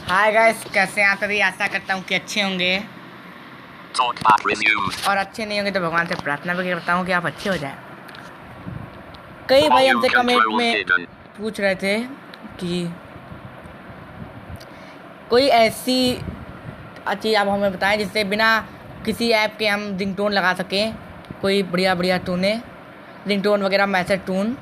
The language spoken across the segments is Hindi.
हाय गाइस, कैसे हैं आप सभी। आशा करता हूँ कि अच्छे होंगे और अच्छे नहीं होंगे तो भगवान से प्रार्थना भी करता हूँ कि आप अच्छे हो जाएं। कई भाई हमसे कमेंट में पूछ रहे थे कि कोई ऐसी चीज़ आप हमें बताएं जिससे बिना किसी ऐप के हम रिंगटोन लगा सकें, कोई बढ़िया बढ़िया टूने रिंगटोन वगैरह मैसेज टून।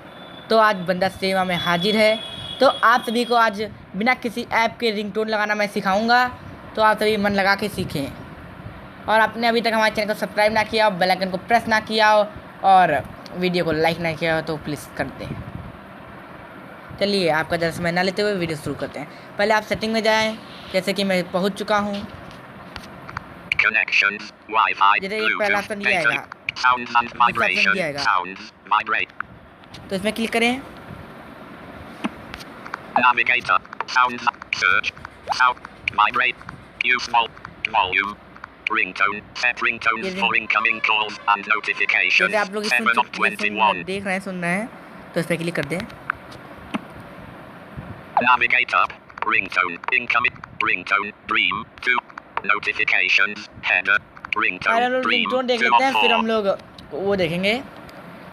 तो आज बंदा सेवा में हाजिर है। तो आप सभी को आज बिना किसी ऐप के रिंगटोन लगाना मैं सिखाऊंगा, तो आप सभी मन लगा के सीखें। और आपने अभी तक हमारे चैनल को सब्सक्राइब ना किया हो, बेल आइकन को प्रेस ना किया हो और वीडियो को लाइक ना किया हो तो प्लीज़ कर दें। चलिए आपका ज़्यादा समय ना लेते हुए वीडियो शुरू करते हैं। पहले आप सेटिंग में जाएं, जैसे कि मैं पहुंच चुका हूं। जैसे ये पहला ऑप्शन ये आएगा, तो इसमें क्लिक करें। Navigator, sound, search, sound, vibrate, use volume, ringtone, set ringtones for incoming calls and notifications. जैसे आप लोग 7 of 21 देख रहे हैं, सुन रहे हैं, तो इस पर क्लिक कर दें। Navigator, ringtone, incoming, ringtone, dream, 2, notifications, header, ringtone, हम लोग dream, रिंगटोन देख 2 लेते of हैं, फिर 4. हम लोग वो देखेंगे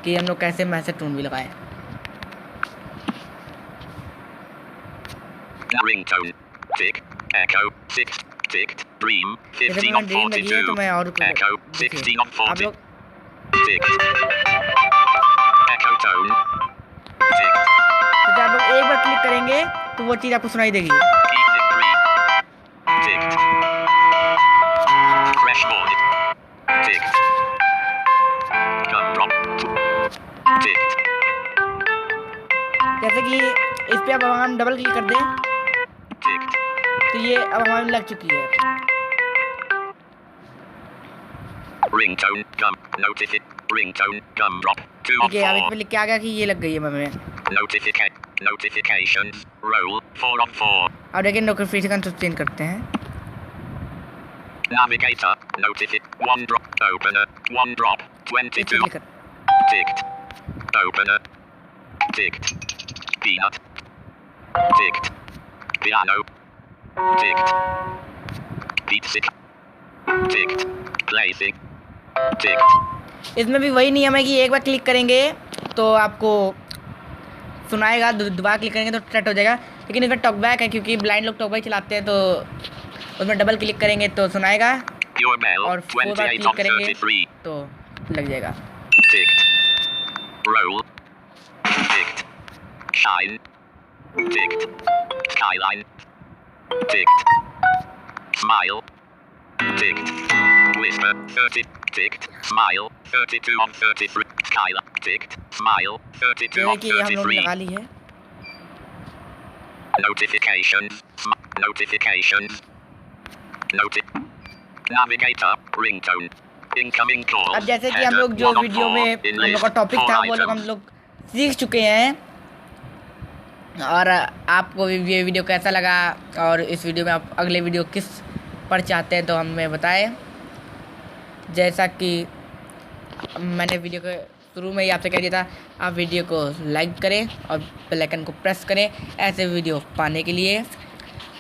कि हम लोग कैसे मैसेज टून भी लगाएं। Ringtone, tick, echo, 6, ticked, dream, 15 of 42, तो मैं और echo, 16 of आप 40, लोग ticked, echo tone, ticked, जब आप लोग एक बार क्लिक करेंगे तो वो चीज़ आपको सुनाई देगी। keep it brief, ticked, fresh board, ticked, gumdrop, ticked, जैसे कि इस पे अब हम डबल क्लिक कर दें ticked, तो ये अब हमारी लग चुकी है। ringtone, ringtone, gumdrop, 2 of ठीक है, अब इस 4, पे लिख के आ गया कि ये लग गई है हमें। notifications, roll, 4 of 4. अब देखिए नोटिफिकेशन तो चेंज करते हैं। Navigator, one drop, opener, one drop, इस पे 22, क्लिक कर, ticked, opener, ticked, peanut, ticked, piano, ticked, beatsick, ticked, placing, ticked. इसमें भी वही नियम है कि एक बार क्लिक करेंगे तो आपको सुनाएगा, दोबारा क्लिक करेंगे तो कट हो जाएगा। लेकिन इसमें टॉकबैक है, क्योंकि ब्लाइंड लोग टॉकबैक चलाते हैं, तो उसमें डबल क्लिक करेंगे तो सुनाएगा और 4 बार क्लिक करेंगे तो लग जाएगा। Ticked, roll, ticked, shine, ticked, skyline, ticked, smile, ticked, whisper, 30, ticked, smile, 32 on 33, skyline, ticked, smile, 32 on कि हम लोग 33. लगा ली है। Notifications, navigator, ringtone, incoming calls. अब जैसे कि हम लोग जो वीडियो में हम लोग का टॉपिक था वो लोग हम लोग सीख चुके हैं। और आपको ये वीडियो कैसा लगा और इस वीडियो में आप अगले वीडियो किस पर चाहते हैं तो हमें बताएं। जैसा कि मैंने वीडियो के शुरू में ही आपसे कह दिया था, आप वीडियो को लाइक करें और बेल आइकन को प्रेस करें ऐसे वीडियो पाने के लिए,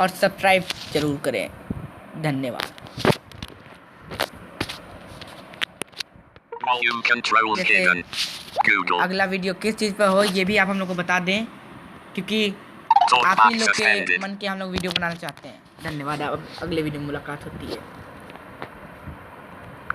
और सब्सक्राइब ज़रूर करें। धन्यवाद। जैसे अगला वीडियो किस चीज़ पर हो ये भी आप हम लोग को बता दें, क्योंकि आप ही लोग के मन के हम लोग वीडियो बनाना चाहते हैं। धन्यवाद। अब अगले वीडियो में मुलाकात होती है।